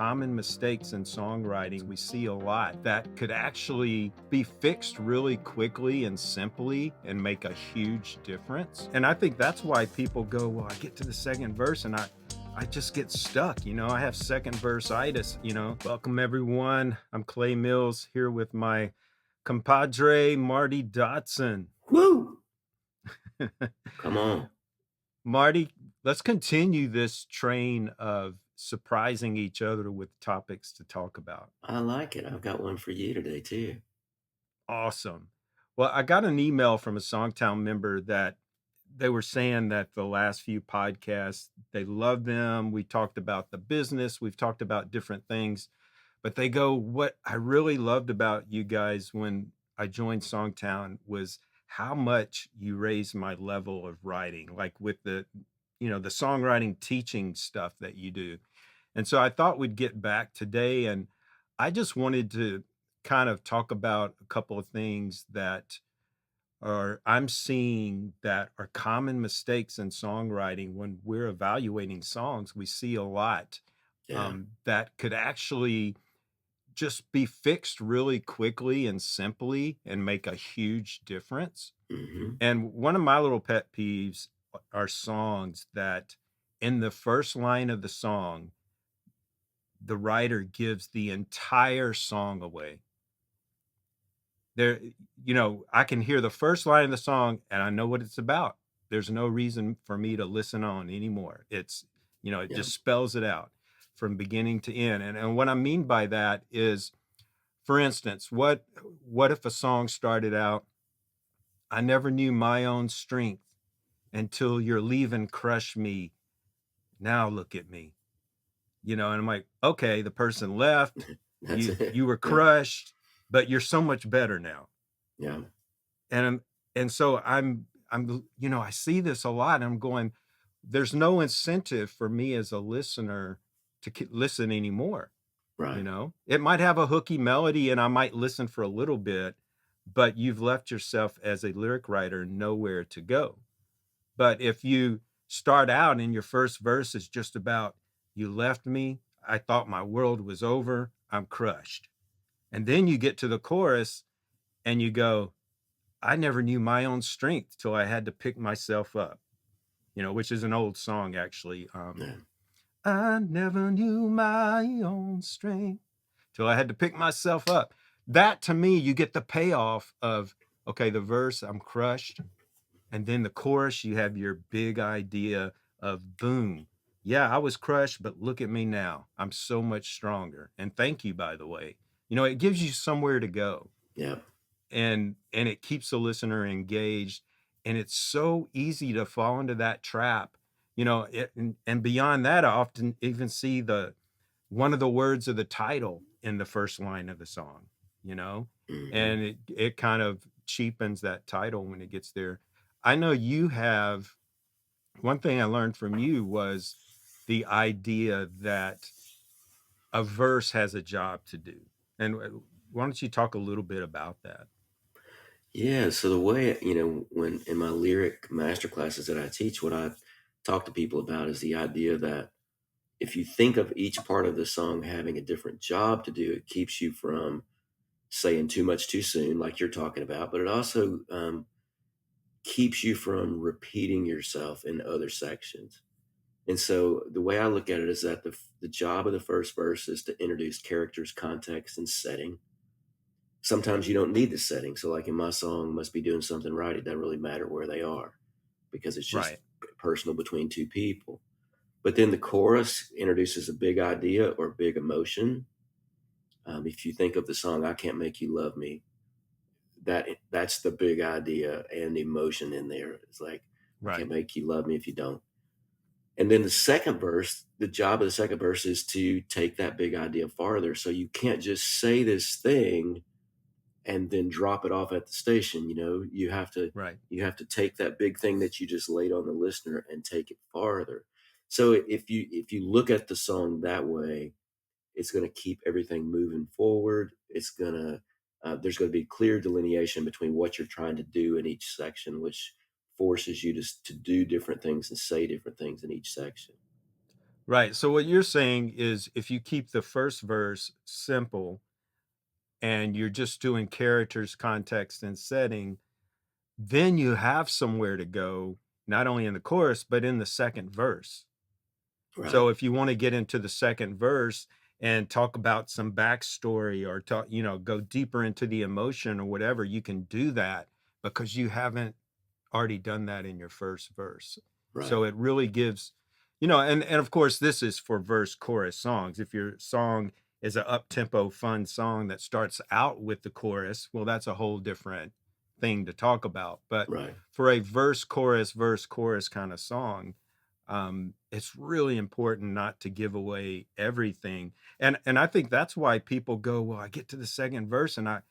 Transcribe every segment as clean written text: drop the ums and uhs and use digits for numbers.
common mistakes in songwriting we see a lot that could actually be fixed really quickly and simply and make a huge difference. And I think that's why people go, well, I get to the second verse and I just get stuck. I have second verse itis. Welcome everyone. I'm Clay Mills here with my compadre Marty Dodson. Woo! Come on. Marty, let's continue this train of surprising each other with topics to talk about. I like it. I've got one for you today too. Awesome. Well, I got an email from a SongTown member that they were saying that the last few podcasts, they love them. We talked about the business, we've talked about different things, but they go, what I really loved about you guys when I joined SongTown was how much you raised my level of writing, like with the songwriting teaching stuff that you do. And so I thought we'd get back today, and I just wanted to kind of talk about a couple of things that I'm seeing that are common mistakes in songwriting when we're evaluating songs. We see a lot Yeah. that could actually just be fixed really quickly and simply and make a huge difference. Hmm. And one of my little pet peeves are songs that in the first line of the song, the writer gives the entire song away. I can hear the first line of the song and I know what it's about. There's no reason for me to listen on anymore. It Yeah. just spells it out from beginning to end. And what I mean by that is, for instance, what if a song started out, I never knew my own strength until your leaving crushed me. Now look at me. And I'm like, okay, the person left, That's you it. you were Yeah. crushed, but you're so much better now. Yeah. And so I see this a lot. And I'm going, there's no incentive for me as a listener to listen anymore. Right. It might have a hooky melody and I might listen for a little bit, but you've left yourself as a lyric writer nowhere to go. But if you start out and your first verse is just about, you left me, I thought my world was over, I'm crushed. And then you get to the chorus and you go, I never knew my own strength till I had to pick myself up, which is an old song actually. Yeah. I never knew my own strength till I had to pick myself up. That to me, you get the payoff of, okay, the verse, I'm crushed. And then the chorus, you have your big idea of boom. Yeah, I was crushed, but look at me now. I'm so much stronger. And thank you, by the way. It gives you somewhere to go Yeah. and it keeps the listener engaged. And it's so easy to fall into that trap. And beyond that, I often even see the one of the words of the title in the first line of the song, you know, Hmm. and it kind of cheapens that title when it gets there. I know you have one thing I learned from you was the idea that a verse has a job to do. And why don't you talk a little bit about that? Yeah. So the way, when in my lyric master classes that I teach, what I talk to people about is the idea that if you think of each part of the song having a different job to do, it keeps you from saying too much too soon, like you're talking about, but it also keeps you from repeating yourself in other sections. And so the way I look at it is that the job of the first verse is to introduce characters, context, and setting. Sometimes you don't need the setting. So, like in my song, Must Be Doing Something Right, it doesn't really matter where they are because it's just Right. personal between two people. But then the chorus introduces a big idea or big emotion. If you think of the song "I Can't Make You Love Me," that's the big idea and emotion in there. It's like, I can't Right. make you love me if you don't. And then the second verse, the job of the second verse is to take that big idea farther. So you can't just say this thing and then drop it off at the station. Right. You have to take that big thing that you just laid on the listener and take it farther. So if you look at the song that way, it's going to keep everything moving forward. It's going to there's going to be clear delineation between what you're trying to do in each section, which forces you to do different things and say different things in each section. Right. So what you're saying is if you keep the first verse simple and you're just doing characters, context, and setting, then you have somewhere to go, not only in the chorus, but in the second verse. Right, So if you want to get into the second verse and talk about some backstory or talk, go deeper into the emotion or whatever, you can do that because you haven't already done that in your first verse. right, So it really gives, and of course this is for verse chorus songs. If your song is an up tempo fun song that starts out with the chorus, well, that's a whole different thing to talk about. But right. for a verse chorus kind of song, it's really important not to give away everything. And I think that's why people go, well, I get to the second verse and I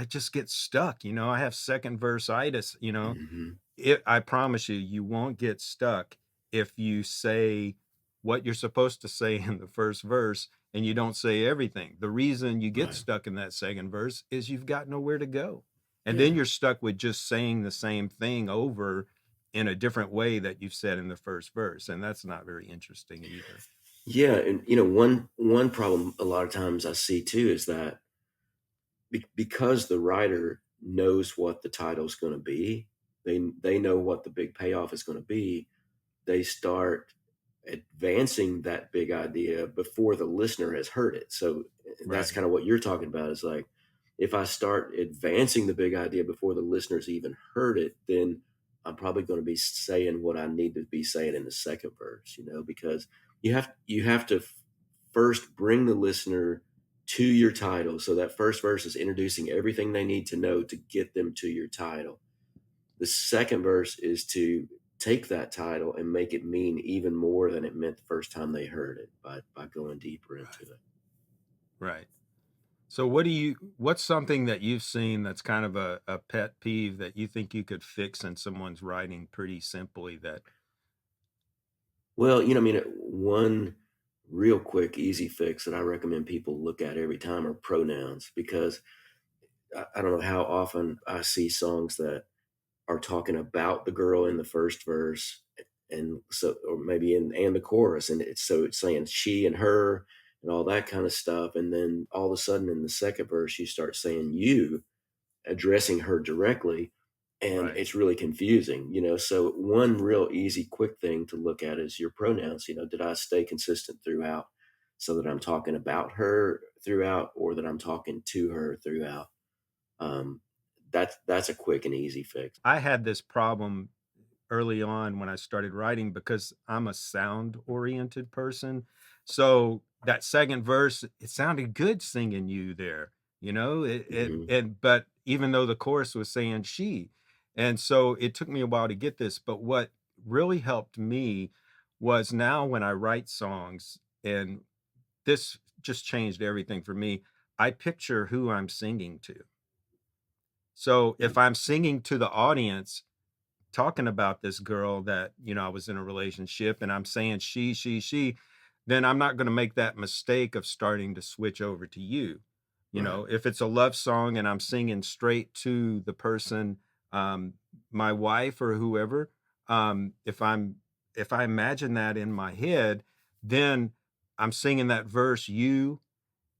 just get stuck. I have second verse itis, Mhm. I promise you, you won't get stuck if you say what you're supposed to say in the first verse and you don't say everything. The reason you get Right. stuck in that second verse is you've got nowhere to go. And then Yeah. you're stuck with just saying the same thing over in a different way that you've said in the first verse. And that's not very interesting either. Yeah, and, one problem a lot of times I see too is that because the writer knows what the title's gonna be, they know what the big payoff is gonna be, they start advancing that big idea before the listener has heard it. So that's Right. kind of what you're talking about is like, if I start advancing the big idea before the listener's even heard it, then I'm probably going to be saying what I need to be saying in the second verse, because you have to first bring the listener to your title. So that first verse is introducing everything they need to know to get them to your title. The second verse is to take that title and make it mean even more than it meant the first time they heard it by going deeper into Right. it. Right. So what's something that you've seen that's kind of a pet peeve that you think you could fix in someone's writing pretty simply that Well, one real quick, easy fix that I recommend people look at every time are pronouns because I don't know how often I see songs that are talking about the girl in the first verse and so or maybe in and the chorus and it's saying she and her and all that kind of stuff and then all of a sudden in the second verse you start saying you addressing her directly and right. it's really confusing, so one real easy quick thing to look at is your pronouns. Did I stay consistent throughout so that I'm talking about her throughout or that I'm talking to her throughout? um, that's a quick and easy fix. I had this problem early on when I started writing because I'm a sound oriented person. So that second verse, it sounded good singing you there, Mhm. but even though the chorus was saying she, and so it took me a while to get this. But what really helped me was now when I write songs, and this just changed everything for me. I picture who I'm singing to. So Yeah. if I'm singing to the audience, talking about this girl that, I was in a relationship and I'm saying she, then I'm not going to make that mistake of starting to switch over to you. Right. If it's a love song and I'm singing straight to the person, um, my wife or whoever, if I imagine that in my head, then I'm singing that verse you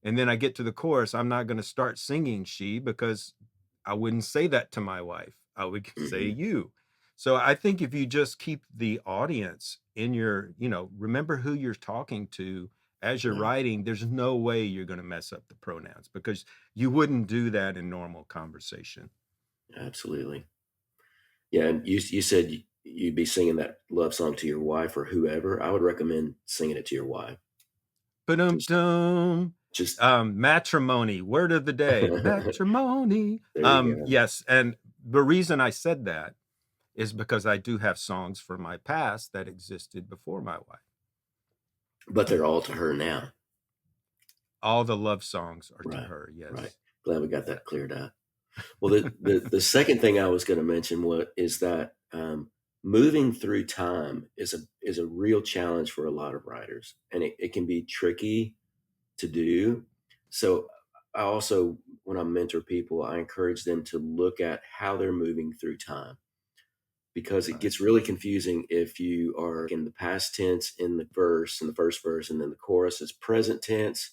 and then I get to the chorus, I'm not gonna start singing "she" because I wouldn't say that to my wife. I would say Mhm. "you." So I think if you just keep the audience in remember who you're talking to as you're Right. writing, there's no way you're gonna mess up the pronouns because you wouldn't do that in normal conversation. Absolutely. Yeah, and you said you'd be singing that love song to your wife or whoever. I would recommend singing it to your wife. Just Ba-dum-dum. just Matrimony, word of the day, matrimony. there you go. Yes, and the reason I said that is because I do have songs from my past that existed before my wife. But they're all to her now. All the love songs are to Right, her, right. yes. Glad we got that cleared up. Well, the second thing I was gonna mention is that, moving through time is a real challenge for a lot of writers, and it can be tricky to do. So I also, when I mentor people, I encourage them to look at how they're moving through time. because it Right. gets really confusing if you are in the past tense in the verse, in the first verse, and then the chorus is present tense,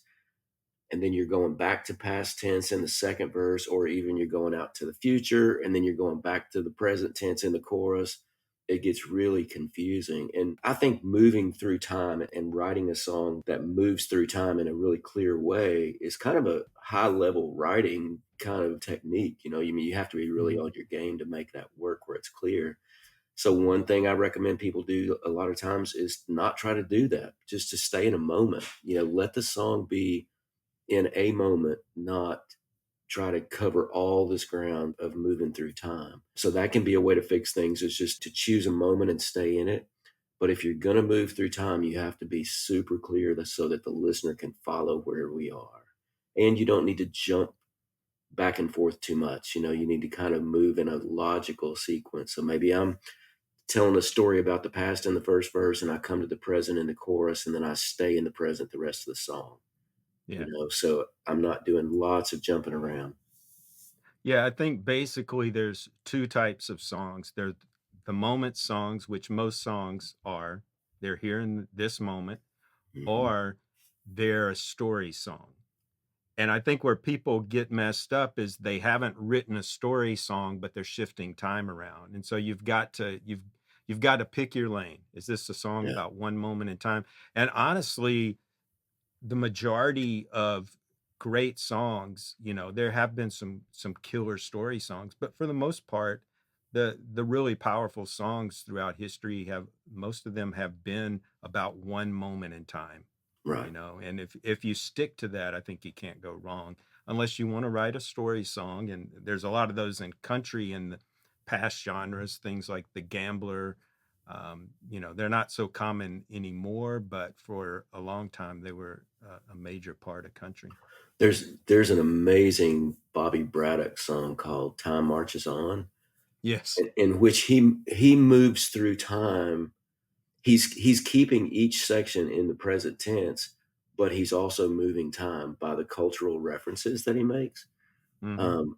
and then you're going back to past tense in the second verse, or even you're going out to the future and then you're going back to the present tense in the chorus. It gets really confusing. And I think moving through time and writing a song that moves through time in a really clear way is kind of a high level writing kind of technique. You mean, you have to be really Mhm. on your game to make that work where it's clear. So one thing I recommend people do a lot of times is not try to do that, just to stay in a moment. Let the song be in a moment, not try to cover all this ground of moving through time. So that can be a way to fix things, is just to choose a moment and stay in it. But if you're going to move through time, you have to be super clear so that the listener can follow where we are. And you don't need to jump back and forth too much. You need to kind of move in a logical sequence. So maybe I'm telling a story about the past in the first verse and I come to the present in the chorus and then I stay in the present the rest of the song. Yeah. So I'm not doing lots of jumping around. Yeah, I think basically there's 2 types of songs. There's the moment songs, which most songs are. They're here in this moment, Mhm. or they're a story song. And I think where people get messed up is they haven't written a story song, but they're shifting time around. And so you've got to pick your lane. Is this a song Yeah, about one moment in time? And honestly, the majority of great songs, there have been some killer story songs, but for the most part, the really powerful songs throughout history have most of them have been about one moment in time, right. and if you stick to that, I think you can't go wrong unless you want to write a story song. And there's a lot of those in country and the past genres, things like The Gambler. They're not so common anymore, but for a long time they were a major part of country. There's an amazing Bobby Braddock song called "Time Marches On," Yes. in which he moves through time. He's keeping each section in the present tense, but he's also moving time by the cultural references that he makes. Hmm.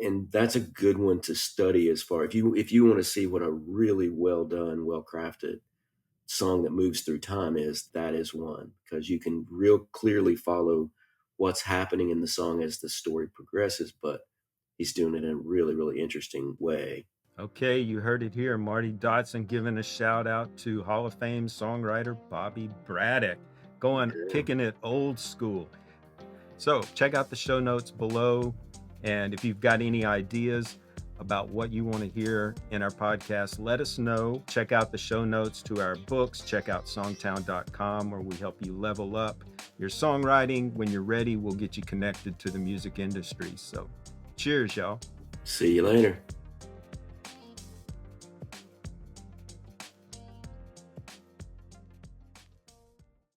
And that's a good one to study, as far if you want to see what a really well done, well crafted song that moves through time is. That is one, because you can real clearly follow what's happening in the song as the story progresses, but he's doing it in a really, really interesting way. Okay, you heard it here. Marty Dodson giving a shout out to Hall of Fame songwriter Bobby Braddock, going Yeah. kicking it old school. So check out the show notes below. And if you've got any ideas about what you want to hear in our podcast, let us know. Check out the show notes to our books. Check out songtown.com, where we help you level up your songwriting. When you're ready, we'll get you connected to the music industry. So cheers, y'all. See you later.